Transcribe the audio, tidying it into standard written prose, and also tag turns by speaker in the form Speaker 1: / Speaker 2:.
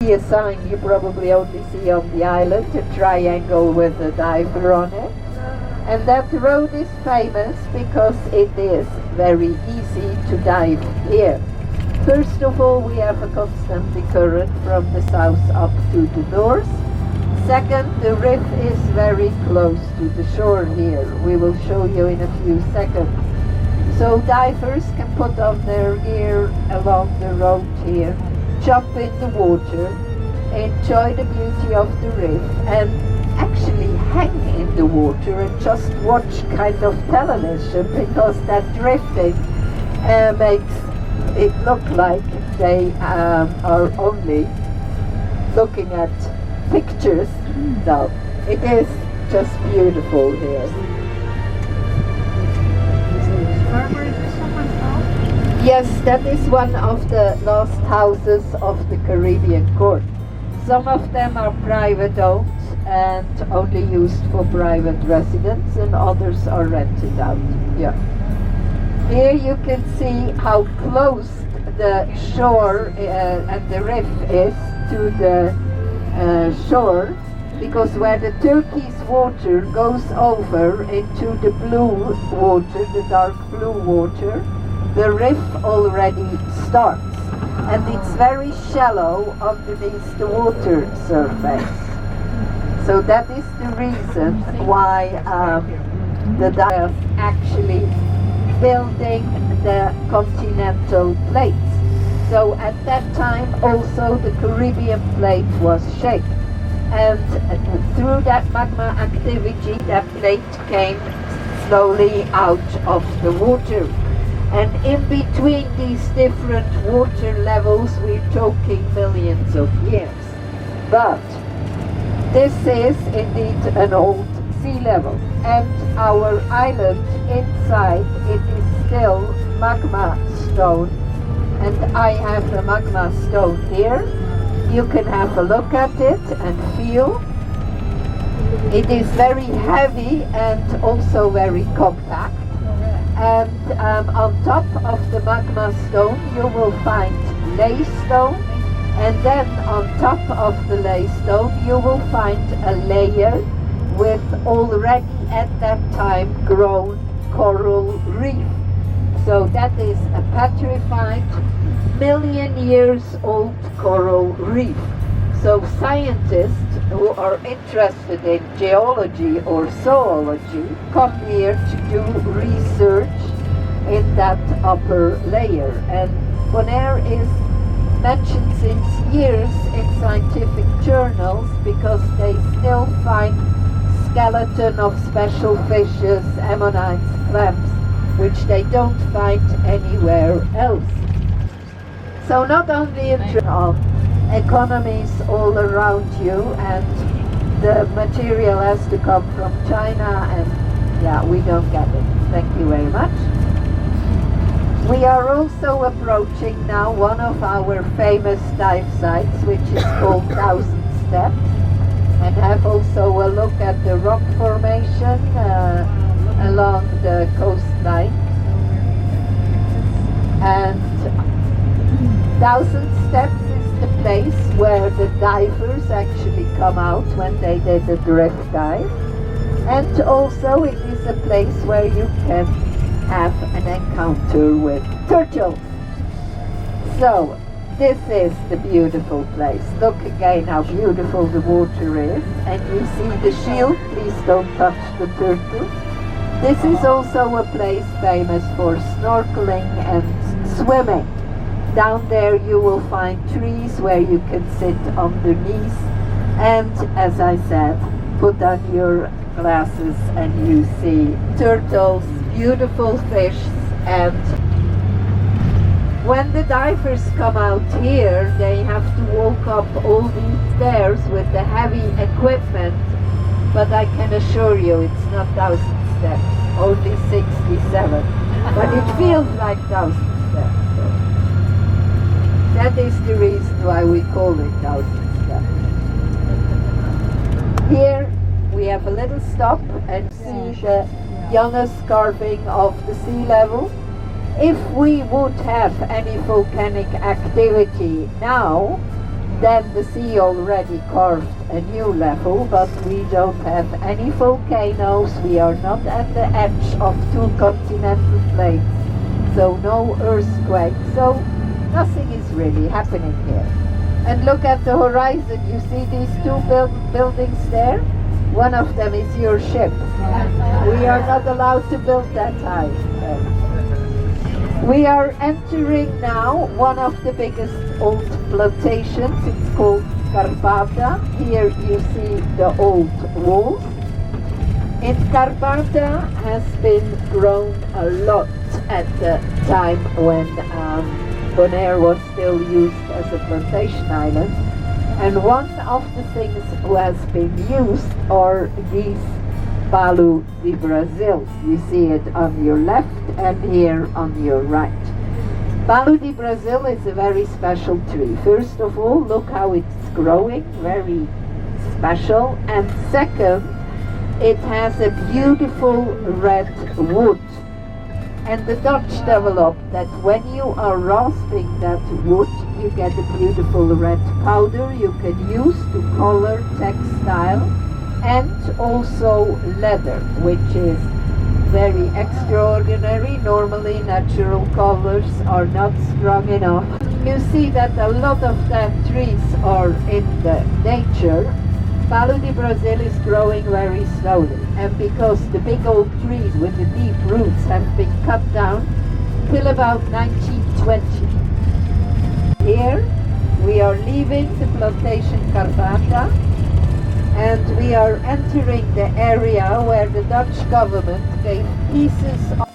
Speaker 1: see a sign you probably only see on the island, a triangle with a diver on it. And that road is famous because it is very easy to dive here. First of all, we have a constant current from the south up to the north. Second, the reef is very close to the shore here. We will show you in a few seconds. So divers can put on their gear along the road here, jump in the water, enjoy the beauty of the reef, and actually hang in the water and just watch kind of television, because that drifting makes it look like they are only looking at pictures. No, it is just beautiful here. Yes, that is one of the last houses of the Caribbean court. Some of them are private owned and only used for private residents, and others are rented out. Yeah. Here you can see how close the shore and the reef is to the shore, because where the turquoise water goes over into the blue water, the dark blue water, the reef already starts, and it's very shallow underneath the water surface. So that is the reason why the divers actually building the continental plates. So at that time also the Caribbean plate was shaped, and through that magma activity that plate came slowly out of the water. And in between these different water levels we're talking millions of years. But this is indeed an old sea level, and our island inside, it is still magma stone, and I have the magma stone here. You can have a look at it and feel. It is very heavy and also very compact. And on top of the magma stone you will find ley stone, and then on top of the ley stone you will find a layer with already at that time grown coral reef. So that is a petrified, million years old coral reef. So scientists who are interested in geology or zoology come here to do research in that upper layer. And Bonaire is mentioned since years in scientific journals because they still find skeleton of special fishes, ammonites, clams, which they don't find anywhere else. So not only interested in economies all around you, and the material has to come from China, and yeah, we don't get it. Thank you very much. We are also approaching now one of our famous dive sites, which is called 1000 Steps, and have also a look at the rock formation along the coastline. And 1000 Steps is the place where the divers actually come out when they did a drift dive, and also it is a place where you can have an encounter with turtles. So this is the beautiful place. Look again how beautiful the water is, and you see the shield. Please don't touch the turtles. This is also a place famous for snorkeling and swimming. Down there you will find trees where you can sit underneath, and as I said, put on your glasses and you see turtles, beautiful fish. And when the divers come out here, they have to walk up all these stairs with the heavy equipment, but I can assure you it's not 1000 steps, only 67, but it feels like 1000 steps. That is the reason why we call it 1000 steps. Here we have a little stop and see the youngest carving of the sea level. If we would have any volcanic activity now, then the sea already carved a new level, but we don't have any volcanoes. We are not at the edge of two continental plates, so no earthquake, so nothing is really happening here. And look at the horizon. You see these two buildings there? One of them is your ship. We are not allowed to build that high. We are entering now one of the biggest old plantations. It's called Carpata. Here you see the old walls. In Carpata has been grown a lot at the time when Bonaire was still used as a plantation island. And one of the things who has been used are these Palo de Brazil. You see it on your left and here on your right. Palo de Brazil is a very special tree. First of all, look how it's growing, very special. And second, it has a beautiful red wood. And the Dutch developed that when you are rasping that wood, you get a beautiful red powder you can use to color textile and also leather, which is very extraordinary. Normally natural colors are not strong enough. You see that a lot of them trees are in the nature. Palo de Brazil is growing very slowly, and because the big old trees with the deep roots have been cut down till about 1920. Here we are leaving the plantation Carpata, and we are entering the area where the Dutch government gave pieces of